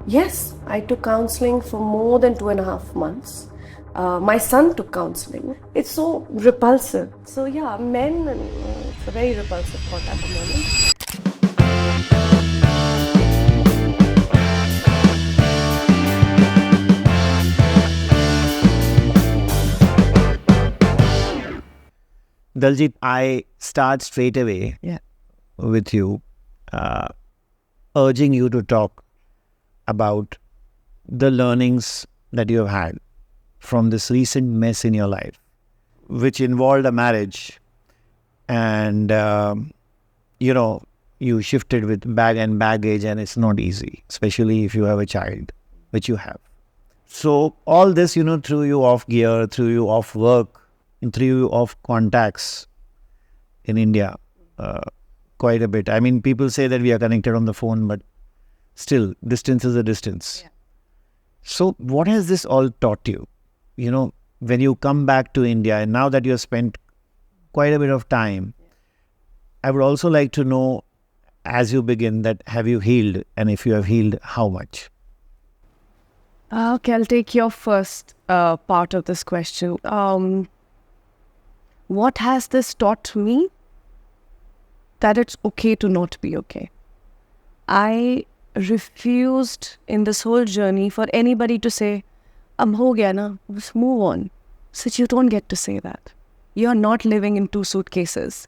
Yes, I took counseling for more than 2.5 months. My son took counseling. It's so repulsive. So yeah, men, it's a very repulsive thought at the moment. Daljit, I start straight away with you, uh, urging you to talk about the learnings that you have had from this recent mess in your life, which involved a marriage, and you shifted with bag and baggage, and it's not easy, especially if you have a child, which you have. So all this, threw you off gear, threw you off work, and threw you off contacts in India quite a bit. I mean, people say that we are connected on the phone, but still, distance is a distance. Yeah. So what has this all taught you? When you come back to India, and now that you have spent quite a bit of time, I would also like to know, as you begin, that have you healed? And if you have healed, how much? Okay, I'll take your first part of this question. What has this taught me? That it's okay to not be okay. I refused in this whole journey for anybody to say, ho gaya na, just move on. So you don't get to say that. You're not living in two suitcases.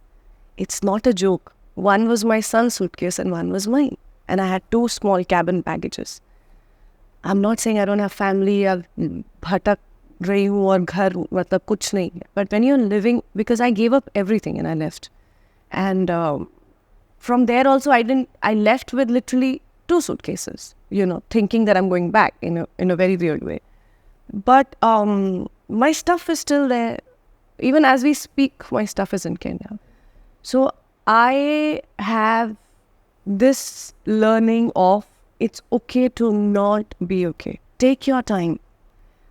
It's not a joke. One was my son's suitcase and one was mine. And I had two small cabin baggages. I'm not saying I don't have family, या भटक रही हूँ और घर मतलब कुछ नहीं. But when you're living, because I gave up everything and I left. And from there also I left with literally 2 suitcases, thinking that I'm going back in a very weird way. But my stuff is still there. Even as we speak, my stuff is in Kenya. So I have this learning of it's okay to not be okay. Take your time.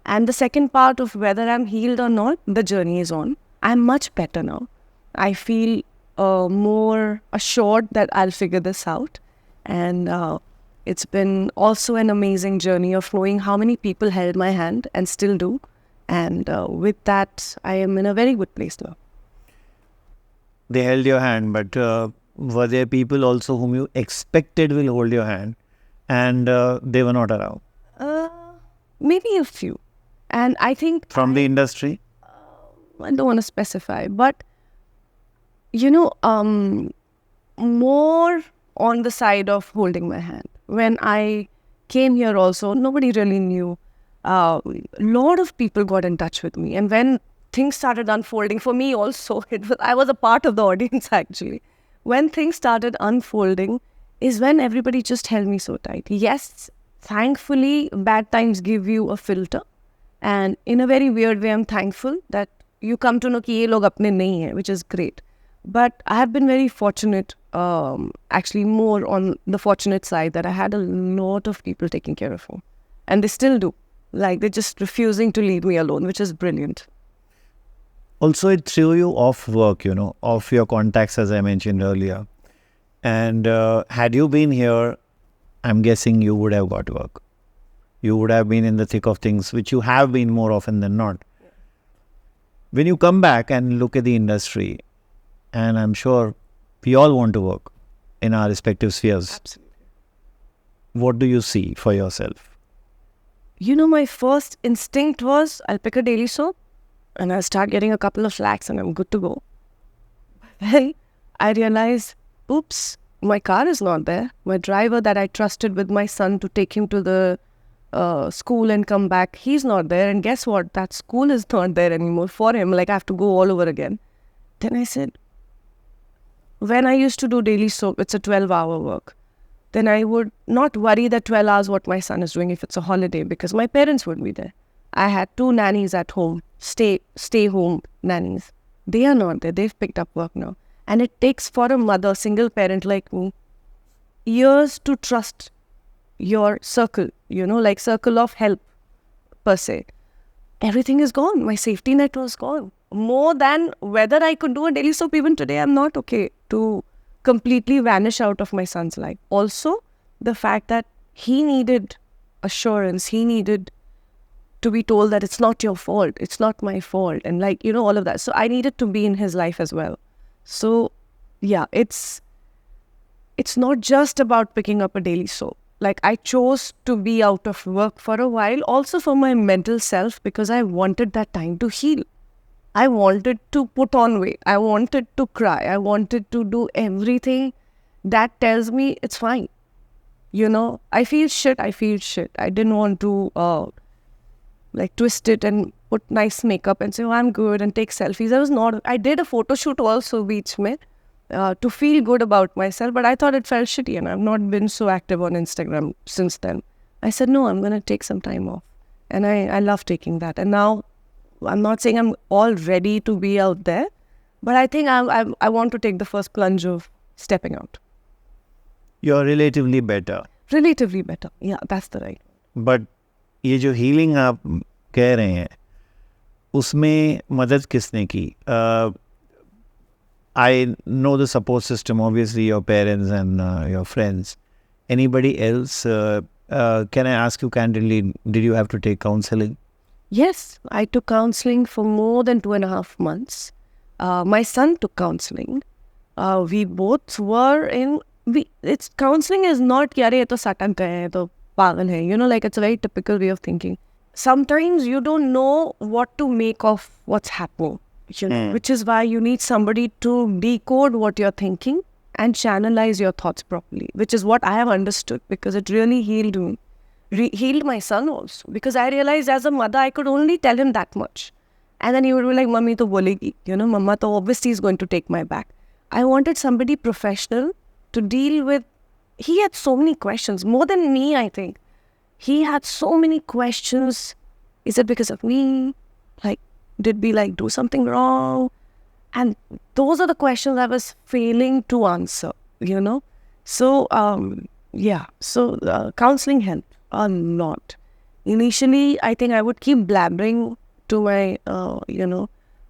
And the second part of whether I'm healed or not, the journey is on. I'm much better now. I feel more assured that I'll figure this out. And it's been also an amazing journey of knowing how many people held my hand and still do. And with that, I am in a very good place now. They held your hand, but were there people also whom you expected will hold your hand and they were not around? Maybe a few. And I think... From the industry? I don't want to specify, but more on the side of holding my hand. When I came here also, nobody really knew. A lot of people got in touch with me. And when things started unfolding, for me also, I was a part of the audience actually. When things started unfolding is when everybody just held me so tight. Yes, thankfully, bad times give you a filter. And in a very weird way, I'm thankful that you come to know कि ये लोग अपने नहीं हैं, which is great. But I have been very fortunate, actually more on the fortunate side, that I had a lot of people taking care of me. And they still do. Like, they're just refusing to leave me alone, which is brilliant. Also, it threw you off work, off your contacts, as I mentioned earlier. And had you been here, I'm guessing you would have got work. You would have been in the thick of things, which you have been more often than not. Yeah. When you come back and look at the industry, and I'm sure we all want to work in our respective spheres. Absolutely. What do you see for yourself? My first instinct was, I'll pick a daily soap and I'll start getting a couple of lakhs and I'm good to go. Then I realized, oops, my car is not there. My driver that I trusted with my son to take him to the school and come back, he's not there. And guess what? That school is not there anymore for him. Like, I have to go all over again. Then I said, when I used to do daily soap, it's a 12-hour work. Then I would not worry that 12 hours what my son is doing if it's a holiday, because my parents would be there. I had 2 nannies at home, stay home nannies. They are not there. They've picked up work now. And it takes for a mother, single parent like me, years to trust your circle, like circle of help per se. Everything is gone. My safety net was gone. More than whether I could do a daily soap even today, I'm not okay to completely vanish out of my son's life. Also, the fact that he needed assurance. He needed to be told that it's not your fault, it's not my fault, and like, you know, all of that. So I needed to be in his life as well. So yeah, it's not just about picking up a daily soap. Like, I chose to be out of work for a while, also for my mental self, because I wanted that time to heal. I wanted to put on weight. I wanted to cry. I wanted to do everything that tells me it's fine. You know, I feel shit. I didn't want to like twist it and put nice makeup and say, oh, I'm good, and take selfies. I did a photo shoot also, beach mein, to feel good about myself, but I thought it felt shitty, and I've not been so active on Instagram since then. I said, no, I'm going to take some time off. And I love taking that. And now, I'm not saying I'm all ready to be out there, but I think I want to take the first plunge of stepping out. You're relatively better. Relatively better. Yeah, that's the right. But ये जो healing आप कह रहे हैं, उसमें मदद किसने की? I know the support system, obviously your parents and your friends. Anybody else? Can I ask you candidly, did you have to take counseling? Yes, I took counseling for more than 2.5 months. My son took counseling. We both were in... It's counseling is not कि अरे ये तो सटक गए हैं तो पागल है. You know, like, it's a very typical way of thinking. Sometimes you don't know what to make of what's happening. You know, which is why you need somebody to decode what you're thinking and channelize your thoughts properly, which is what I have understood, because it really healed me. Healed my son also, because I realized as a mother, I could only tell him that much. And then he would be like, Mummy to bolegi, you know, Mama to obviously is going to take my back. I wanted somebody professional to deal with. He had so many questions, more than me, I think. He had so many questions. Is it because of me? Like, did we like do something wrong? And those are the questions I was failing to answer, you know. So, counseling helped a lot. Initially, I think I would keep blabbering to my,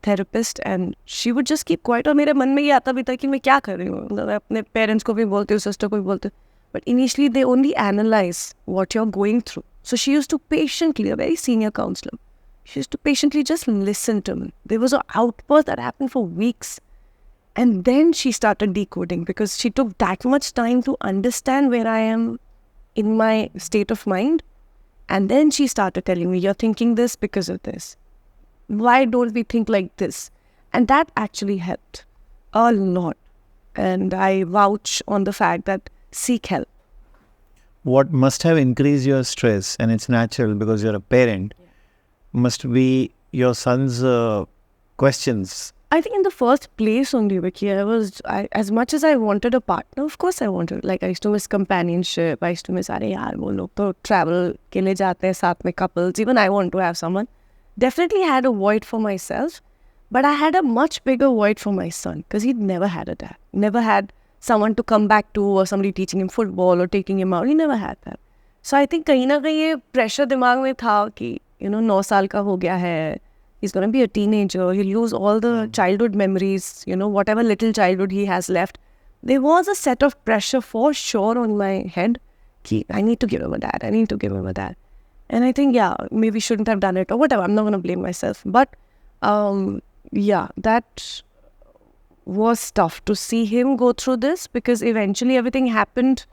therapist, and she would just keep quiet. और मेरे मन में ये आता भी था कि मैं क्या कर रही हूँ. मैं अपने parents को भी बोलती हूँ, sister को भी बोलती हूँ. But initially, they only analyze what you're going through. So she used to patiently, a very senior counselor, she used to patiently just listen to me. There was an outburst that happened for weeks. And then she started decoding, because she took that much time to understand where I am in my state of mind. And then she started telling me, you're thinking this because of this. Why don't we think like this? And that actually helped a lot. And I vouch on the fact that seek help. What must have increased your stress, and it's natural because you're a parent, must be your son's questions. I think in the first place only, Vicky, as much as I wanted a partner, of course I wanted. Like, I used to miss companionship. I used to miss, अरे यार वो लोग तो travel के लिए जाते हैं साथ में couples. Even I want to have someone. Definitely had a void for myself, but I had a much bigger void for my son, because he'd never had a dad. Never had someone to come back to, or somebody teaching him football or taking him out. He never had that. So I think कहीं ना कहीं ये pressure दिमाग में था कि, 9 साल का हो गया है. He's going to be a teenager. He'll lose all the childhood memories, whatever little childhood he has left. There was a set of pressure for sure on my head. I need to give him a dad. And I think, maybe shouldn't have done it or whatever. I'm not going to blame myself. But, that was tough to see him go through this, because eventually everything happened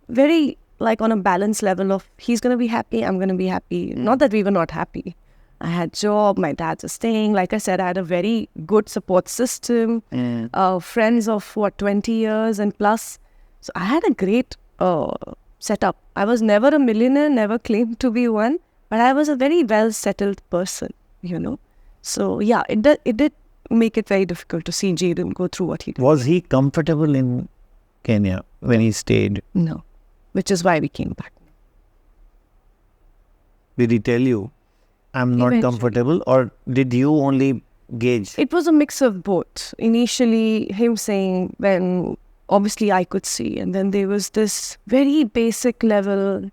very like on a balanced level of he's going to be happy, I'm going to be happy. Not that we were not happy. I had job, my dad's a staying. Like I said, I had a very good support system, friends of 20 years and plus. So I had a great setup. I was never a millionaire, never claimed to be one, but I was a very well-settled person, So yeah, it did make it very difficult to see Jaydon go through what he did. Was he comfortable in Kenya when he stayed? No, which is why we came back. Did he tell you, I'm not comfortable, or did you only gauge? It was a mix of both. Initially, him saying, when obviously I could see, and then there was this very basic level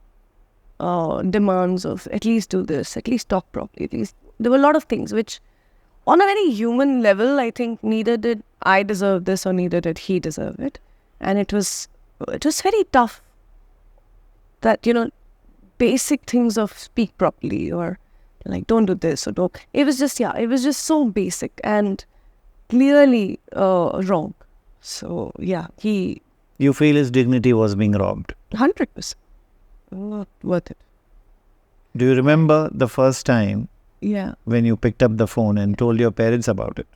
demands of at least do this, at least talk properly, at least. There were a lot of things which, on a very human level, I think neither did I deserve this or neither did he deserve it. And it was very tough that, basic things of speak properly or like don't do this or don't. It was just so basic and clearly wrong. So yeah, he You feel his dignity was being robbed. 100% not worth it. Do you remember the first time Yeah. when you picked up the phone and told your parents about it?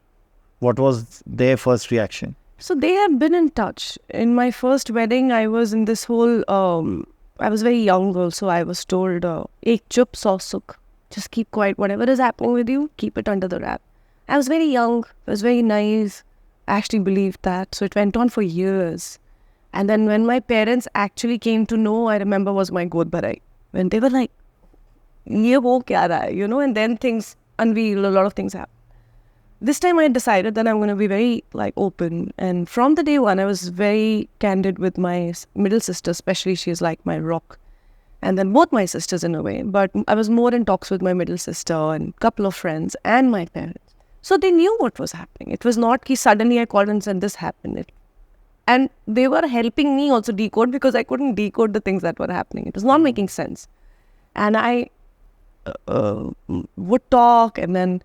What was their first reaction? So they have been in touch. In my first wedding, I was in this whole. I was very young also. I was told, "Ek chup saw sukh." Just keep quiet. Whatever is happening with you, keep it under the wrap. I was very young. I was very naive. I actually believed that. So it went on for years. And then when my parents actually came to know, I remember was my god bharai. When they were like, "Ye ho kya raha hai?" You know, and then things unveiled. A lot of things happened. This time I decided that I'm going to be very open. And from the day one, I was very candid with my middle sister, especially she's like my rock. And then both my sisters in a way. But I was more in talks with my middle sister and a couple of friends and my parents. So they knew what was happening. It was not that suddenly I called and said this happened. And they were helping me also decode because I couldn't decode the things that were happening. It was not making sense. And I would talk and then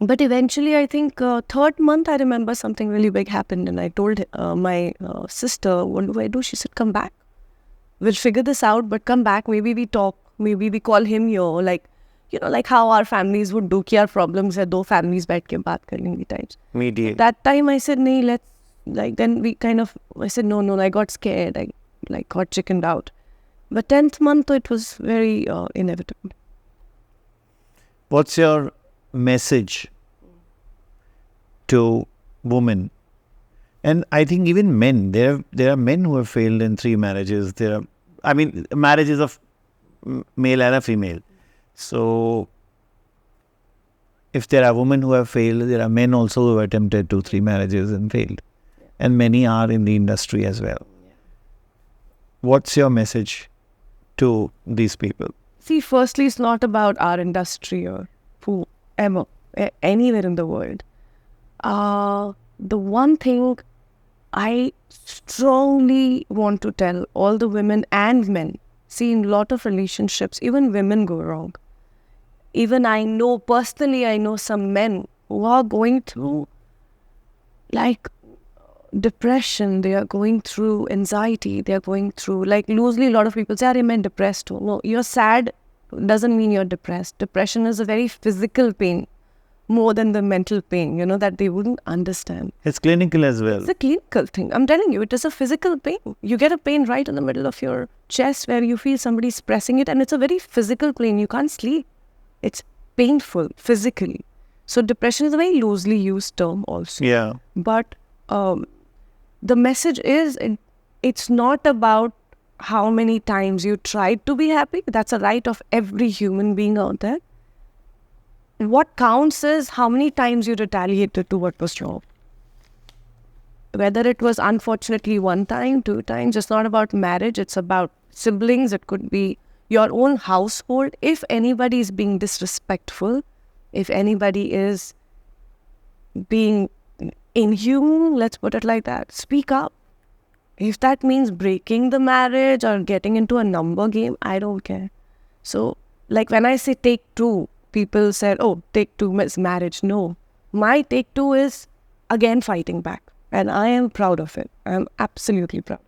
but eventually I think third month I remember something really big happened and I told my sister, what do I do? She said, come back. We'll figure this out, but come back. Maybe we talk. Maybe we call him here. Like how our families would do. Ki our problems hai, do families baith ke baat kar lengi types. Mediate. That time I said, nahi, let's, then we I said, no, I got scared. I got chickened out. But 10th month, it was very inevitable. What's your message to women? And I think even men, there are men who have failed in 3 marriages. Marriages of male and a female. So, if there are women who have failed, there are men also who have attempted 2-3 marriages and failed. And many are in the industry as well. What's your message to these people? See, firstly, it's not about our industry or whoever, anywhere in the world. The one thing I strongly want to tell all the women and men, see, in a lot of relationships, even women go wrong. Even I know some men who are going through depression, they are going through anxiety, they are going through, loosely a lot of people say, I'm depressed. No, you're sad doesn't mean you're depressed. Depression is a very physical pain, more than the mental pain, that they wouldn't understand. It's clinical as well. It's a clinical thing. I'm telling you, it is a physical pain. You get a pain right in the middle of your chest where you feel somebody's pressing it, and it's a very physical pain. You can't sleep. It's painful physically. So depression is a very loosely used term also. Yeah. But the message is, it's not about how many times you tried to be happy. That's a right of every human being out there. What counts is how many times you retaliated to what was wrong. Whether it was unfortunately 1 time, 2 times, it's not about marriage, it's about siblings, it could be your own household. If anybody is being disrespectful, if anybody is being inhuman, let's put it like that, speak up. If that means breaking the marriage or getting into a number game, I don't care. So, when I say take 2, people said, oh, take 2 is marriage. No. My take 2 is, again, fighting back. And I am proud of it. I am absolutely proud.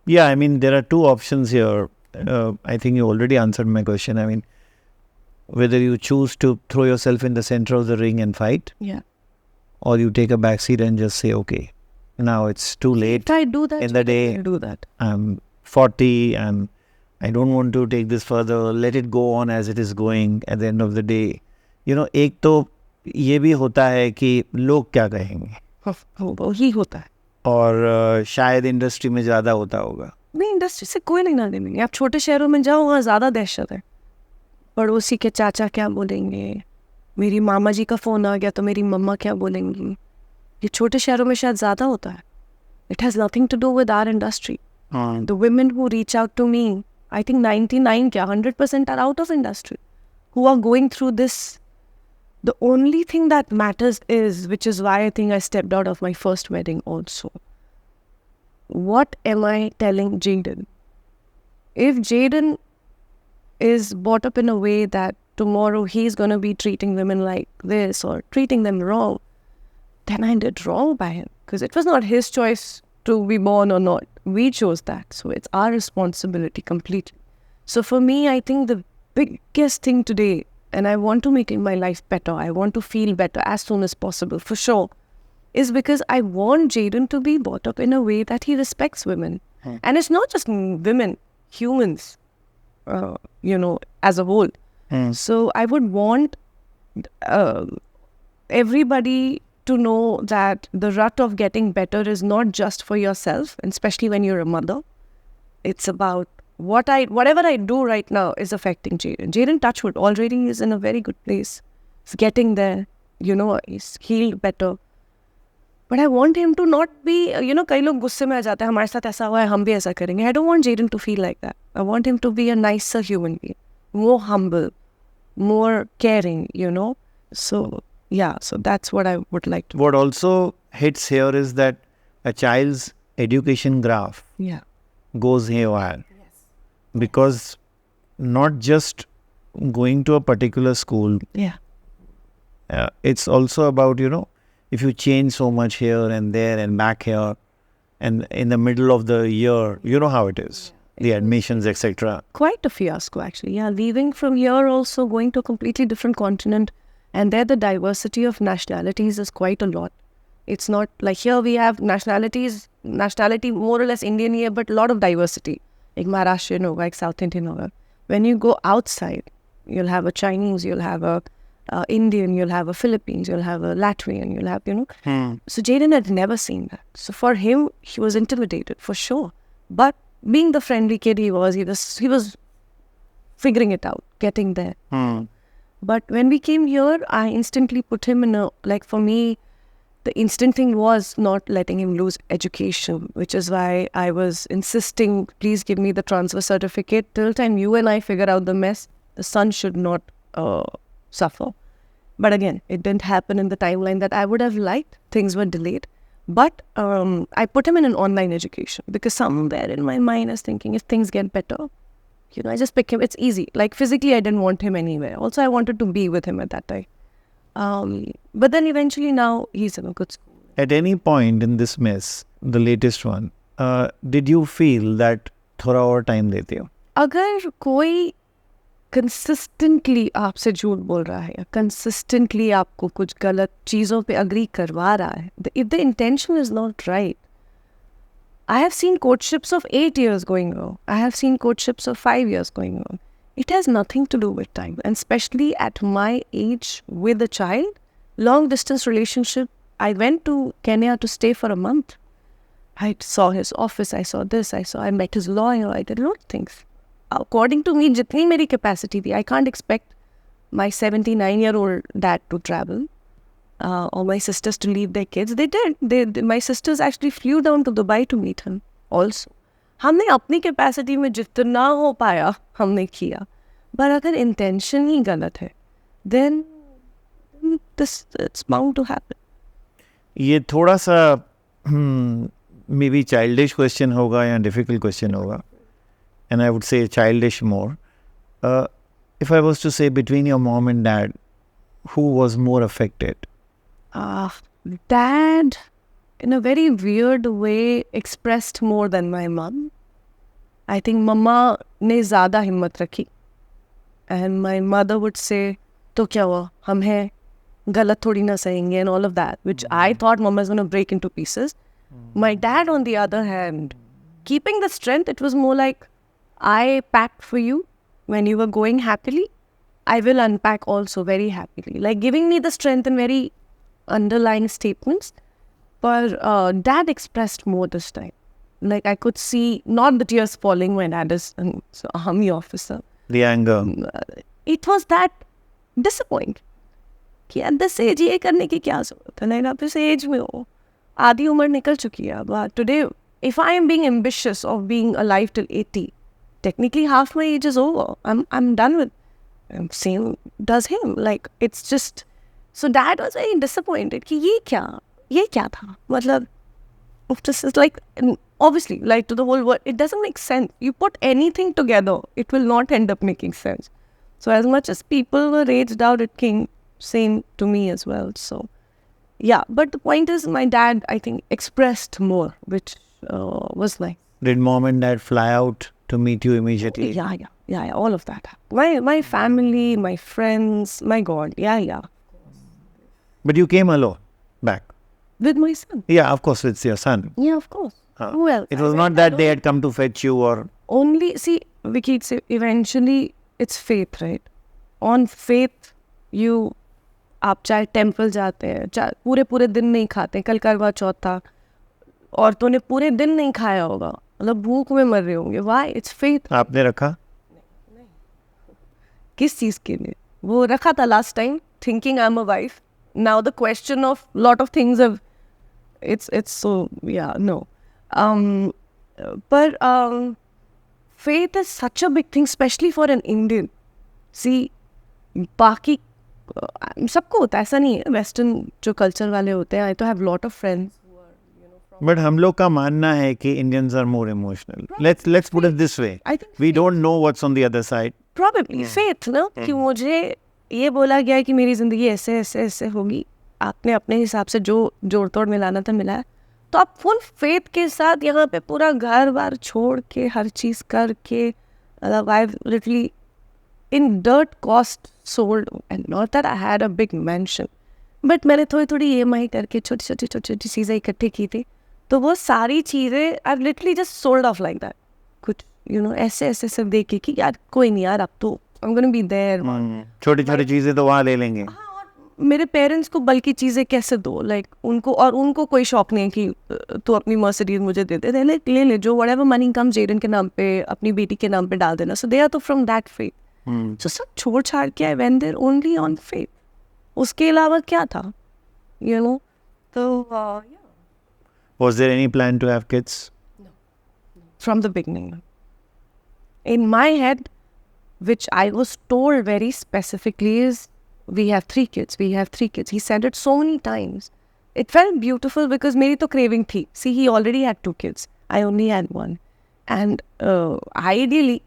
Yeah, there are 2 options here. I think you already answered my question. Whether you choose to throw yourself in the center of the ring and fight. Yeah. Or you take a back seat and just say, okay, now it's too late. If I do that, in the day, I'll do that. I'm 40 and I don't want to take this further. Let it go on as it is going. At the end of the day, एक तो ये भी होता है कि लोग क्या कहेंगे. वही होता है. और शायद इंडस्ट्री में ज़्यादा होता होगा. नहीं, इंडस्ट्री से कोई नहीं ना देंगे. आप छोटे शहरों में जाओ, वहाँ ज़्यादा दहशत है. पड़ोसी के चाचा क्या बोलेंगे, मेरी मामा जी का फ़ोन आ गया तो मेरी मम्मा क्या बोलेंगी. ये छोटे शहरों में शायद ज़्यादा होता है. It has nothing to do with our industry. The women who reach out to me, I think 100% are out of industry, who are going through this. The only thing that matters is, which is why I think I stepped out of my first wedding also. What am I telling Jaydon? if Jaydon is brought up in a way that tomorrow he's going to be treating women like this or treating them wrong, then I did wrong by him. Because it was not his choice to be born or not. We chose that. So it's our responsibility completely. So for me, I think the biggest thing today, and I want to make my life better, I want to feel better as soon as possible, for sure, is because I want Jaydon to be brought up in a way that he respects women. And it's not just women, humans, as a whole. So I would want everybody to know that the rut of getting better is not just for yourself, and especially when you're a mother. It's about whatever I do right now is affecting Jaydon. Jaydon, touchwood, already is in a very good place. He's getting there, he's healed better. But I want him to not be, कई लोग गुस्से में आ जाते हैं, हमारे साथ ऐसा हुआ है, हम भी ऐसा करेंगे. I don't want Jaydon to feel like that. I want him to be a nicer human being, more humble, more caring, So, yeah, so that's what I would like to. What also hits here is that a child's education graph goes haywire. Yes. Because not just going to a particular school. Yeah. It's also about, if you change so much here and there and back here, and in the middle of the year, you know how it is, the admissions, etc. Quite a fiasco, actually. Yeah, leaving from here also, going to a completely different continent, and there the diversity of nationalities is quite a lot. It's not like here we have nationality more or less Indian here, but a lot of diversity. Like Maharashtrian hoga, like South Indian hoga. When you go outside, you'll have a Chinese, you'll have a Indian, you'll have a Philippines, you'll have a Latvian, you'll have, So Jaydon had never seen that. So for him, he was intimidated, for sure. But being the friendly kid he was figuring it out, getting there. But when we came here, I instantly put him in for me, the instant thing was not letting him lose education, which is why I was insisting, please give me the transfer certificate. Till time you and I figure out the mess, the son should not suffer. But again, it didn't happen in the timeline that I would have liked. Things were delayed. But I put him in an online education because somewhere in my mind I was thinking, if things get better, I just pick him. It's easy. Like physically, I didn't want him anywhere. Also, I wanted to be with him at that time. But then eventually now he's in a good school. At any point in this mess, the latest one, did you feel that थोड़ा और time देते हो? अगर कोई consistently आपसे झूठ बोल रहा है या consistently आपको कुछ गलत चीज़ों पे agree करवा रहा है, if the intention is not right, I have seen courtships of 8 years going wrong. I have seen courtships of 5 years going wrong. It has nothing to do with time. And especially at my age with a child, long distance relationship, I went to Kenya to stay for a month. I saw his office, I saw this, I met his lawyer, I did a lot of things. According to me, jitni meri capacity thi, I can't expect my 79-year-old dad to travel. Or my sisters to leave their kids. They did. My sisters actually flew down to Dubai to meet him also. हमने अपनी capacity में जितना हो पाया हमने किया. But अगर intention ही गलत है, then it's bound to happen. ये थोड़ा सा maybe childish question होगा या difficult question होगा. And I would say childish more. If I was to say between your mom and dad, who was more affected? Dad, in a very weird way, expressed more than my mom. I think Mama ने ज़्यादा हिम्मत रखी. And my mother would say, तो क्या हुआ? हम हैं, गलत थोड़ी ना सहेंगे, and all of that, which I thought Mama was going to break into pieces. My dad, on the other hand, keeping the strength, it was more like, I packed for you when you were going happily. I will unpack also very happily. Like giving me the strength in very underlying statements. But dad expressed more this time. Like I could see, not the tears falling when dad is an army officer. The anger. It was that disappointing. कि at this age ये करने की क्या ज़रूरत है? नहीं, आप इस age में हो, आधी उम्र निकल चुकी है. But today, if I am being ambitious of being alive till 80, technically half my age is over. I'm done with. Same does him. Like it's just. So dad was very disappointed कि ये क्या था? मतलब, this is like obviously, like to the whole world, it doesn't make sense. You put anything together, it will not end up making sense. So as much as people were raged out, it came same to me as well. So yeah, but the point is, my dad, I think, expressed more, which was nice. Did mom and dad fly out to meet you immediately? Yeah, all of that. My family, my friends, my God, yeah. But you came alone back? With my son. Yeah, of course, with your son. Yeah, of course. Who else? It was not that they had come to fetch you or... Only, see, Vicky, eventually it's faith, right? On faith, आप चाहे temple जाते हैं, चाहे पूरे दिन नहीं खाते, कल करवा चौथ था, औरतों ने पूरे दिन नहीं खाया होगा, मतलब भूख में मर रहे होंगे. Why? It's faith. आपने रखा? नहीं. किस चीज़ के लिए? वो रखा था last time, thinking I'm a wife. Now the question of lot of things have, it's so, yeah, no. But faith is such a big thing, especially for an Indian. See, बाकी सबको होता है, ऐसा नहीं है. वेस्टर्न जो culture वाले होते हैं, आई तो have lot of friends. But हम लोग का मानना है कि Indians are more emotional. Let's put it this way. We don't know what's on the other side. Probably faith ना, कि मुझे ये बोला गया है कि मेरी जिंदगी ऐसे ऐसे ऐसे होगी, आपने अपने हिसाब से जो जोड़ तोड़ मिलाना था मिलाया, तो आप फुल फेथ के साथ यहाँ पे पूरा घर बार छोड़ के हर चीज़ करके, मतलब I literally in dirt cost sold, and not that I had a big mansion, but मैंने थोड़ी EMI करके छोटी चीज़ें इकट्ठी की थी, तो वो सारी चीज़ें I've literally just sold off like that. कुछ ऐसे सब देखे कि यार कोई नहीं यार, अब तो I'm gonna be there. छोटी चीज़ें तो वहाँ ले लेंगे. मेरे पेरेंट्स को बल्कि चीज़ें कैसे दो, लाइक उनको कोई शौक नहीं है कि तू अपनी मर्सिडीज मुझे दे दे, ले ले जो whatever money comes जेडन के नाम पे, अपनी बेटी के नाम पे डाल देना. So they are तो from that faith. तो सब छोड़ छाड़ के I went there only on faith. उसके अलावा क्या था, तो Was there any plan to have kids? No. From the beginning. In my head, which I was told very specifically, is we have 3 kids. He said it so many times. It felt beautiful because मेरी तो craving थी. See, he already had 2 kids. I only had 1. And ideally,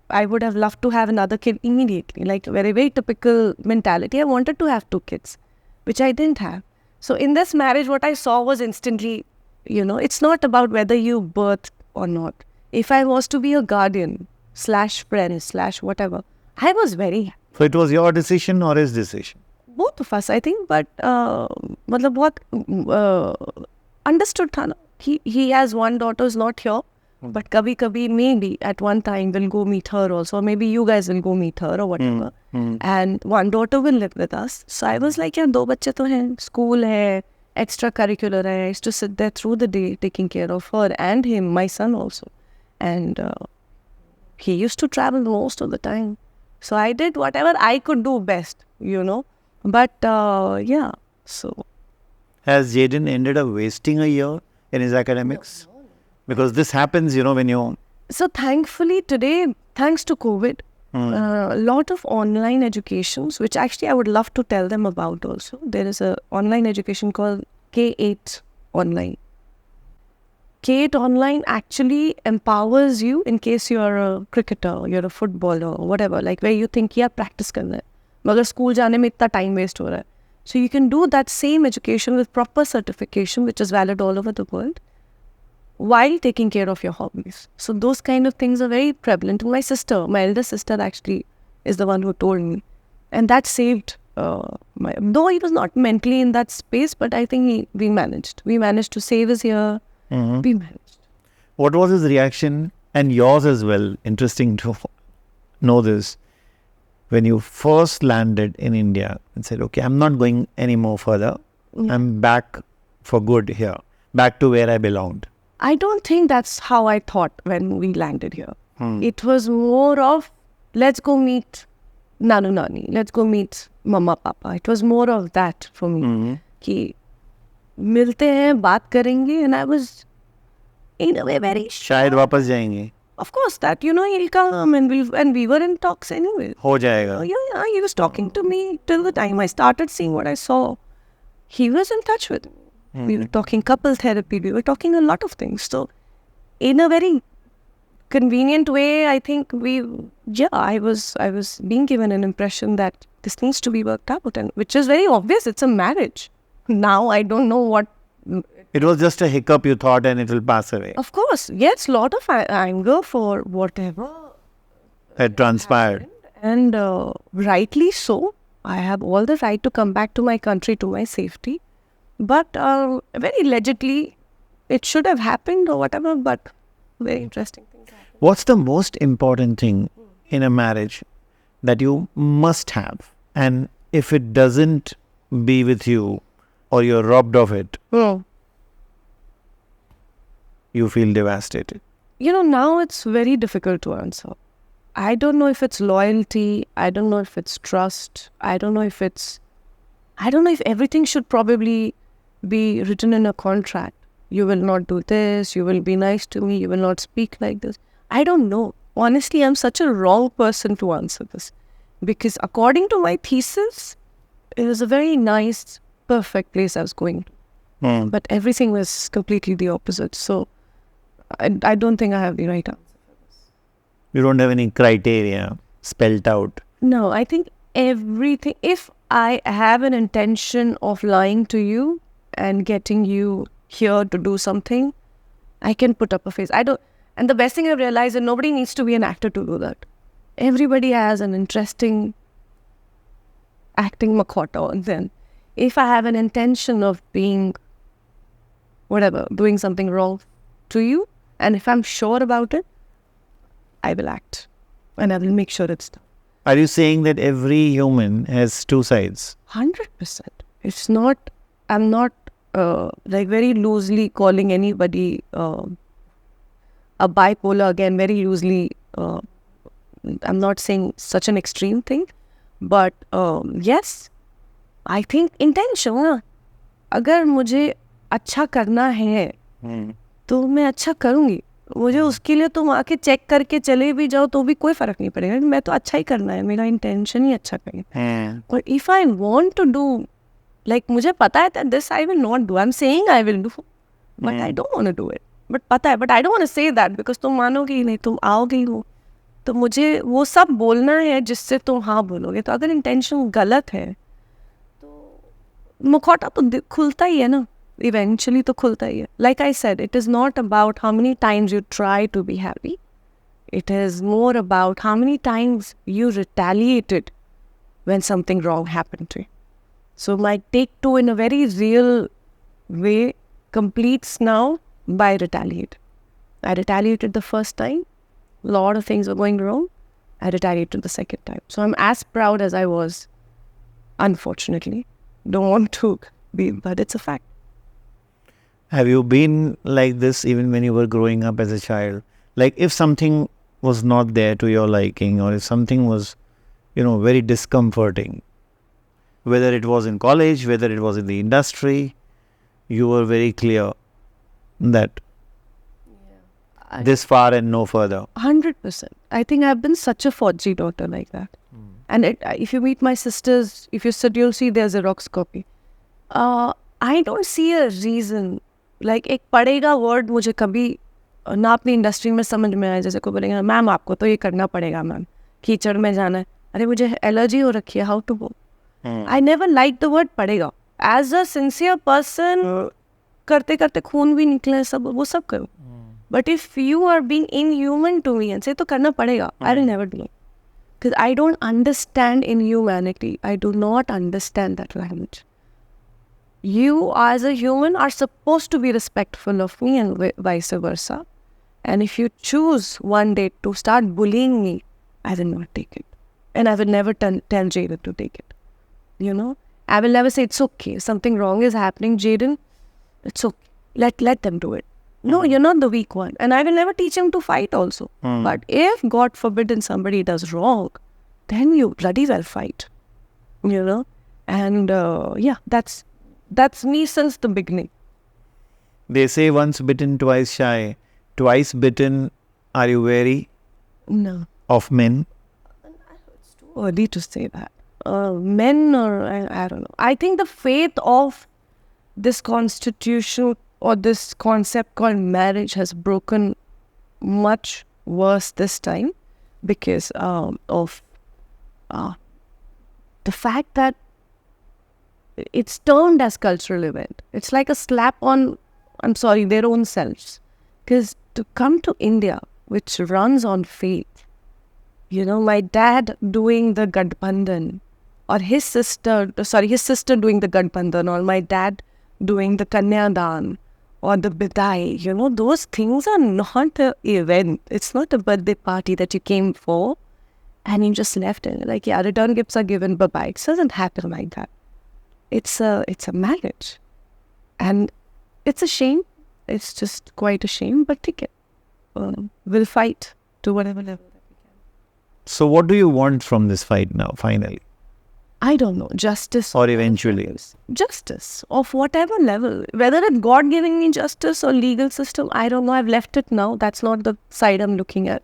I would have loved to have another kid immediately, like very, very typical mentality. I wanted to have 2 kids, which I didn't have. So in this marriage, what I saw was instantly, it's not about whether you birthed or not. If I was to be a guardian / friend / whatever, I was very happy. So it was your decision or his decision? Both of us, I think, but मतलब बहुत understood था ना. He has 1 daughter who's not here. But kabhi maybe at one time we'll go meet her also, or maybe you guys will go meet her or whatever. And 1 daughter will live with us. So I was like, yeah, 2 बच्चे तो हैं, school है, extracurricular है. I used to sit there through the day taking care of her and him, my son also. And he used to travel most of the time. So I did whatever I could do best, But yeah, so. Has Jaydon ended up wasting a year in his academics? No. Because this happens, when you... So thankfully today, thanks to COVID, a lot of online educations, which actually I would love to tell them about also. There is a online education called K8 Online. K8 Online actually empowers you in case you're a cricketer, you're a footballer, or whatever, like where you think, yeah, practice karna hai. Magar school jaane mein itna time waste ho raha hai. So you can do that same education with proper certification, which is valid all over the world, while taking care of your hobbies. So those kind of things are very prevalent. My elder sister actually is the one who told me. And that saved though he was not mentally in that space, but I think we managed. We managed to save his year. We managed. What was his reaction, and yours as well? Interesting to know this. When you first landed in India and said, okay, I'm not going any more further. Yeah. I'm back for good here. Back to where I belonged. I don't think that's how I thought when we landed here. It was more of, let's go meet Nanu Nani. Let's go meet Mama Papa. It was more of that for me. Ki milte hain, baat karenge, and I was in a way very shayad wapas jayenge. Of course, that, he'll come and we were in talks anyway. Ho jayega. Yeah, he was talking to me till the time I started seeing what I saw. He was in touch with me. We were talking couple therapy. We were talking a lot of things. So in a very convenient way, I think I was being given an impression that this needs to be worked out, and which is very obvious. It's a marriage. Now I don't know what. It was just a hiccup you thought and it will pass away. Of course, yes, lot of anger for whatever Had transpired. and rightly so. I have all the right to come back to my country to my safety, but very allegedly, it should have happened or whatever. But very interesting things happen. What's the most important thing in a marriage that you must have? And if it doesn't be with you or you're robbed of it, you feel devastated. Now it's very difficult to answer. I don't know if it's loyalty. I don't know if it's trust. I don't know if everything should probably be written in a contract. You will not do this. You will be nice to me. You will not speak like this. I don't know. Honestly, I'm such a wrong person to answer this. Because according to my thesis, it was a very nice, perfect place I was going to. But everything was completely the opposite. So I don't think I have the right answer. You don't have any criteria spelled out. No, I think everything. If I have an intention of lying to you and getting you here to do something, I can put up a face. And the best thing I've realized is nobody needs to be an actor to do that. Everybody has an interesting acting makhota. And then if I have an intention of doing something wrong to you, and if I'm sure about it, I will act and I will make sure it's done. Are you saying that every human has two sides? 100%. It's not, I'm not very loosely calling anybody a bipolar, again, very loosely. I'm not saying such an extreme thing, but yes, I think intention. अगर मुझे अच्छा करना है तो मैं अच्छा करूँगी. मुझे उसके लिए तुम आके चेक करके चले भी जाओ तो भी कोई फर्क नहीं पड़ेगा. मैं तो अच्छा ही करना है, मेरा इंटेंशन ही अच्छा करना. और if I want to do, like मुझे पता है that this I will not do. I'm saying I will do, but I don't want to do it. But पता है, but I don't want to say that because तुम मानोगे ही नहीं, तुम आओगे ही हो. तो मुझे वो सब बोलना है जिससे तुम हाँ बोलोगे. तो अगर इंटेंशन गलत है तो मुखौटा तो खुलता ही है ना. Eventually to khulta hai. Like I said, it is not about how many times you try to be happy. It is more about how many times you retaliated when something wrong happened to you. So my take two in a very real way completes now by retaliate. I retaliated the first time. A lot of things were going wrong. I retaliated the second time. So I'm as proud as I was, unfortunately. Don't want to be, but it's a fact. Have you been like this even when you were growing up as a child? Like if something was not there to your liking or if something was, very discomforting, whether it was in college, whether it was in the industry, you were very clear that this far and no further. 100%. I think I've been such a Fauji daughter like that. And if you meet my sisters, if you sit, you'll see there's a Xerox copy. I don't see a reason. Like एक पढ़ेगा word मुझे कभी ना अपनी industry में समझ में आया. जैसे कोई बोलेगा मैम आपको तो ये करना पड़ेगा मैम, कीचड़ में जाना है. अरे मुझे एलर्जी हो रखी है, how to go. I never like the word पढ़ेगा. एज अ सिंसियर पर्सन करते करते खून भी निकले, सब वो सब करो. But if you are being inhuman to me and say तो करना पड़ेगा, I will never do it. Because I don't understand inhumanity. I do not understand that language. You as a human are supposed to be respectful of me and vice versa. And if you choose one day to start bullying me, I will not take it. And I will never tell Jaydon to take it. I will never say it's okay. If something wrong is happening, Jaydon, it's okay. Let them do it. No, you're not the weak one. And I will never teach him to fight also. But if, God forbid, somebody does wrong, then you bloody well fight. And that's me since the beginning. They say once bitten, twice shy. Twice bitten, are you wary? No. Of men? It's too early to say that. Men or I don't know. I think the faith of this constitution or this concept called marriage has broken much worse this time because of the fact that it's termed as cultural event. It's like a slap on, I'm sorry, their own selves. Because to come to India, which runs on faith, my dad doing the Gadbandhan, or his sister doing the Gadbandhan, or my dad doing the Kanyadan, or the Bidai, those things are not an event. It's not a birthday party that you came for and you just left it. Like, yeah, return gifts are given, bye-bye. It doesn't happen like that. It's a marriage. And it's a shame. It's just quite a shame, but take it. We'll fight to whatever level that we can. So what do you want from this fight now, finally? I don't know. Justice. Or eventually? Justice of whatever level. Whether it's God giving me justice or legal system, I don't know. I've left it now. That's not the side I'm looking at.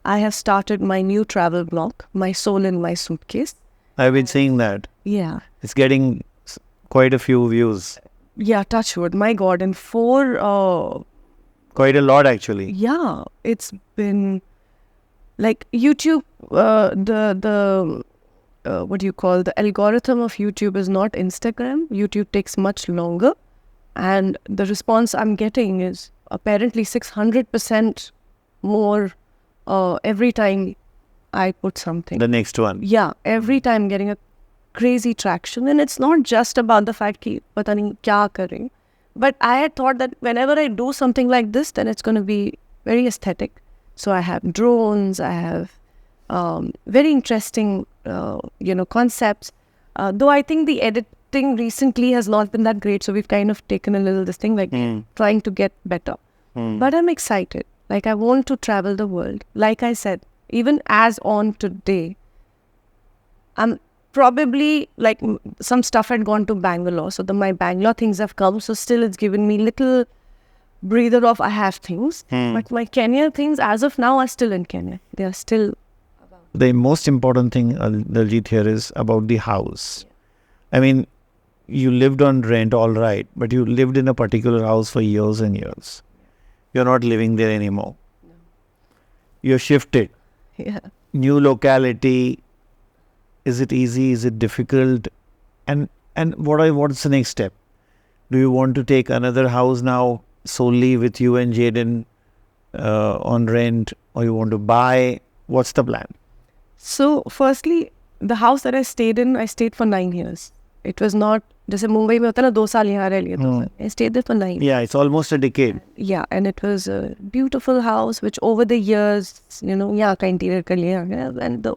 I have started my new travel blog, My Soul in My Suitcase. I've been seeing that. Yeah. It's getting quite a few views. Yeah, touch wood. My God. And 4... quite a lot, actually. Yeah. It's been... Like YouTube, the algorithm of YouTube is not Instagram. YouTube takes much longer. And the response I'm getting is apparently 600% more every time I put something. The next one. Yeah, every time getting a crazy traction. And it's not just about the fact that pata nahi kya kare. But I had thought that whenever I do something like this, then it's going to be very aesthetic. So I have drones, I have very interesting, concepts. Though I think the editing recently has not been that great. So we've kind of taken a little this thing, like trying to get better. But I'm excited. Like, I want to travel the world. Like I said, even as on today, I'm probably, like, some stuff had gone to Bangalore. So my Bangalore things have come. So still it's given me little breather of I have things. But my Kenya things, as of now, are still in Kenya. They are still... The most important thing, Dalljiet, here is about the house. Yeah. I mean, you lived on rent, all right, but you lived in a particular house for years and years. You're not living there anymore. No. You're shifted. Yeah. New locality. Is it easy? Is it difficult? And what's the next step? Do you want to take another house now solely with you and Jaydon on rent, or you want to buy? What's the plan? So, firstly, the house that I stayed for 9 years. It was not, जैसे मुंबई में होता है ना 2 साल यहाँ रह लिया. I stayed there for 9 years. Yeah, it's almost a decade. Yeah, and it was a beautiful house, which over the years, यहाँ का interior कर लिया. And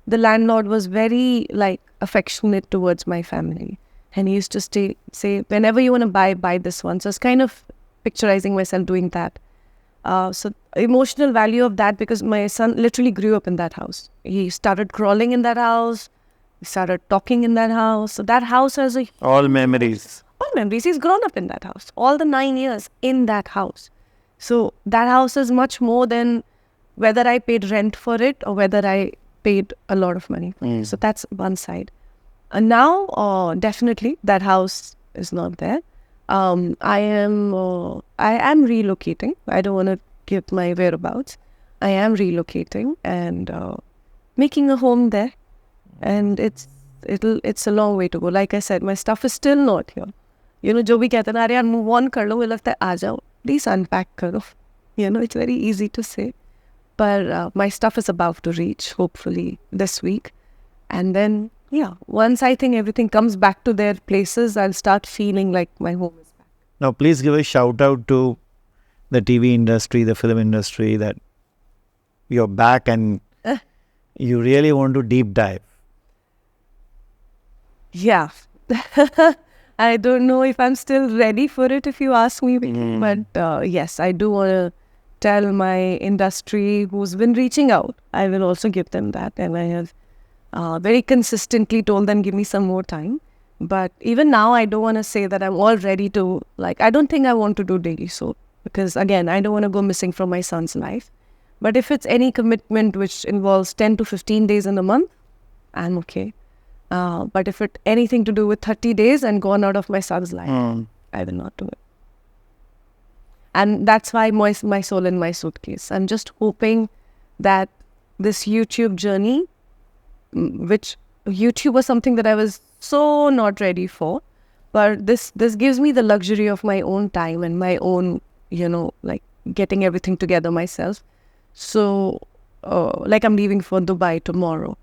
the landlord was very, like, affectionate towards my family. And he used to say, whenever you want to buy this one. So it's kind of picturizing myself doing that. So emotional value of that, because my son literally grew up in that house. He started crawling in that house. He started talking in that house. So that house has all memories. All memories. He's grown up in that house. All the 9 years in that house. So that house is much more than whether I paid rent for it or whether I paid a lot of money for it. So that's one side. And now, definitely, that house is not there. I am relocating. I don't want to give my whereabouts. I am relocating and making a home there. And it's a long way to go. Like I said, my stuff is still not here. जो भी कहते हैं ना, यार move on कर लो, मुझे लगता है आ जाओ, please unpack करो. It's very easy to say. But my stuff is about to reach, hopefully, this week. And then, once I think everything comes back to their places, I'll start feeling like my home is back. Now, please give a shout out to the TV industry, the film industry, that you're back and you really want to deep dive. Yeah. I don't know if I'm still ready for it, if you ask me. But yes, I do want to tell my industry who's been reaching out. I will also give them that. And I have very consistently told them, give me some more time. But even now, I don't want to say that I'm all ready to, I don't think I want to do daily soap. Because again, I don't want to go missing from my son's life. But if it's any commitment which involves 10 to 15 days in a month, I'm okay. But if it's anything to do with 30 days and gone out of my son's life, I will not do it. And that's why my soul in my suitcase. I'm just hoping that this YouTube journey, which YouTube was something that I was so not ready for, but this gives me the luxury of my own time and my own, like getting everything together myself. So, like I'm leaving for Dubai tomorrow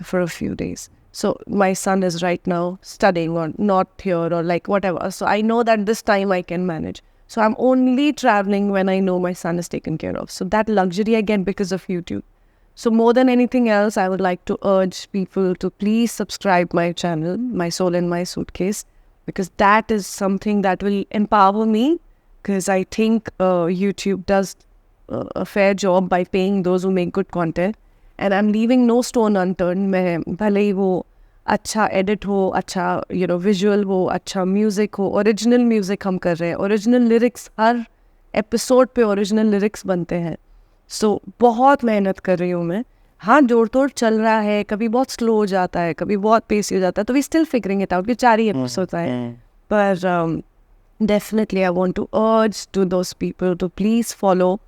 for a few days. So my son is right now studying or not here or like whatever. So I know that this time I can manage. So I'm only traveling when I know my son is taken care of. So that luxury I get because of YouTube. So more than anything else, I would like to urge people to please subscribe my channel, My Soul in My Suitcase, because that is something that will empower me, because I think YouTube does a fair job by paying those who make good content. And I'm leaving no stone unturned. मैं भले ही वो अच्छा edit हो, अच्छा visual हो, अच्छा music हो, original music हम कर रहे हैं, original lyrics हर episode पे original lyrics बनते हैं. So बहुत मेहनत कर रही हूँ मैं. हाँ, जोड़ तोड़ चल रहा है, कभी बहुत slow हो जाता है, कभी बहुत pacey हो जाता है, तो we still figuring it out. ये 4 ही episodes आए. But definitely I want to urge to those people to please follow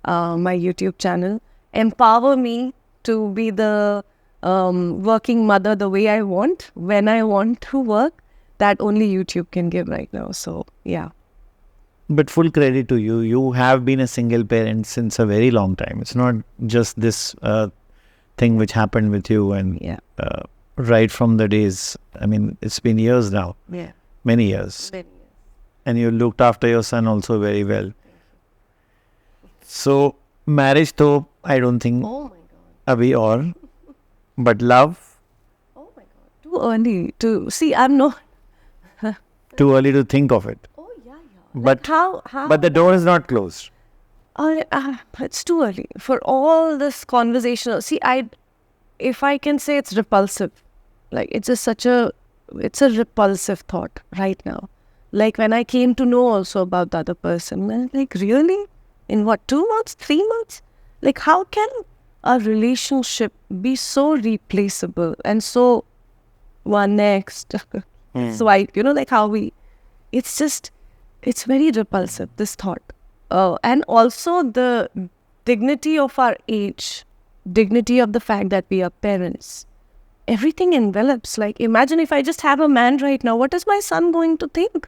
my YouTube channel. Empower me to be the working mother the way I want, when I want to work, that only YouTube can give right now. So, yeah. But full credit to you. You have been a single parent since a very long time. It's not just this thing which happened with you and right from the days. I mean, it's been years now. Yeah. Many years. And you looked after your son also very well. So, marriage though, I don't think... Oh my God. Abhi or, but love? Oh my God. Too early to... See, I'm not... Too early to think of it. Oh, yeah. But how? But the door is not closed. It's too early for all this conversation. See, if I can say it's repulsive, like it's just it's a repulsive thought right now. Like when I came to know also about the other person, I was like, really? In what, 2 months, 3 months? Like how can a relationship be so replaceable and so one next swipe, like how it's very repulsive, this thought. And also the dignity of our age, dignity of the fact that we are parents. Everything envelops. Like, imagine if I just have a man right now, what is my son going to think?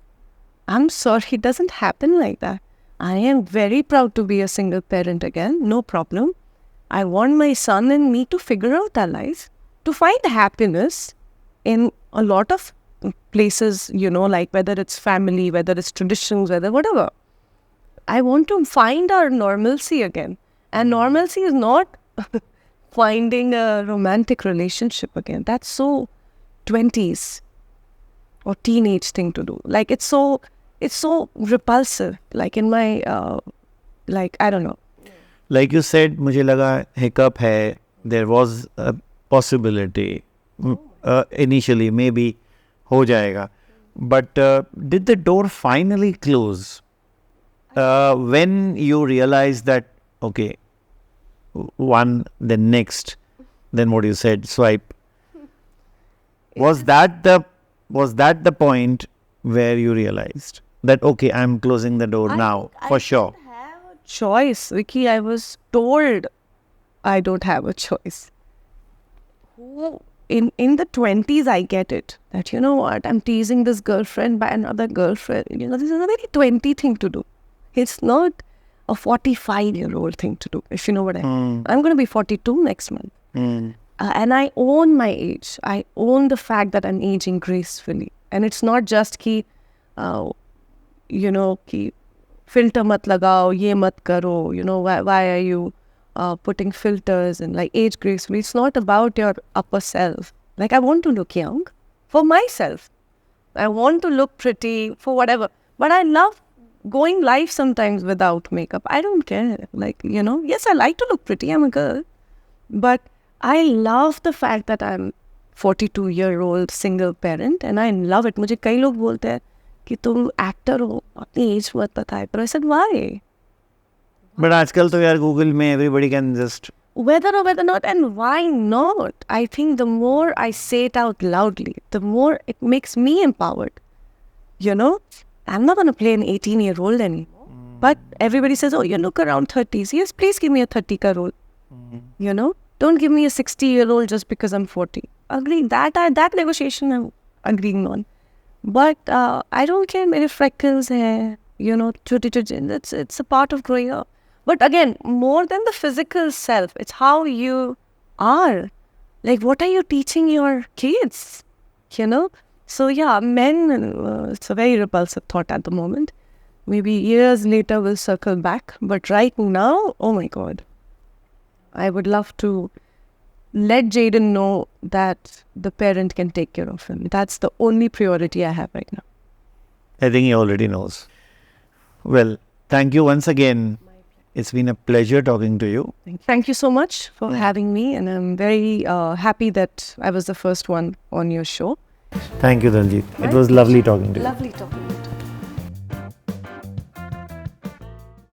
I'm sorry, it doesn't happen like that. I am very proud to be a single parent again, no problem. I want my son and me to figure out our life, to find happiness in a lot of places, like whether it's family, whether it's traditions, whether whatever. I want to find our normalcy again. And normalcy is not finding a romantic relationship again. That's so 20s or teenage thing to do. Like it's so repulsive. Like in my, I don't know. Like you said, मुझे लगा hiccup है. There was a possibility initially, maybe हो जाएगा. But did the door finally close when you realized that, okay, one, then next, then what you said, swipe. Was that the point where you realized that, okay, I'm closing the door now, for sure? I don't have a choice, Vicky. I was told I don't have a choice. In the 20s, I get it. That, you know what, I'm teasing this girlfriend by another girlfriend. This is a very 20 thing to do. It's not a 45-year-old thing to do, if you know what I mean. I'm going to be 42 next month. And I own my age. I own the fact that I'm aging gracefully. And it's not just ki filter mat lagao, ye mat karo, why are you putting filters and like age gracefully? It's not about your upper self. Like I want to look young for myself. I want to look pretty for whatever. But I love going live sometimes without makeup. I don't care. Like, yes, I like to look pretty. I'm a girl. But I love the fact that I'm 42-year-old single parent and I love it. मुझे कई लोग बोलते हैं कि तुम actor हो, अपनी age मत बताए. But I said, why? But आजकल तो यार Google में everybody can just... Whether or whether not, and why not? I think the more I say it out loudly, the more it makes me empowered. I'm not going to play an 18-year-old anymore. But everybody says, oh, you look around 30s. Yes, please give me a 30 ka role. You know, don't give me a 60-year-old just because I'm 40. Agree. That negotiation I'm agreeing on. But I don't care. मेरे freckles हैं, you know, छोटे. It's a part of growing up. But again, more than the physical self, it's how you are. Like, what are you teaching your kids? You know? So yeah, men, it's a very repulsive thought at the moment. Maybe years later we'll circle back. But right now, oh my God. I would love to let Jaydon know that the parent can take care of him. That's the only priority I have right now. I think he already knows. Well, thank you once again. It's been a pleasure talking to you. Thank you so much for having me. And I'm very happy that I was the first one on your show. Thank you, Dalljiet. It was lovely talking to you. Lovely talking to you.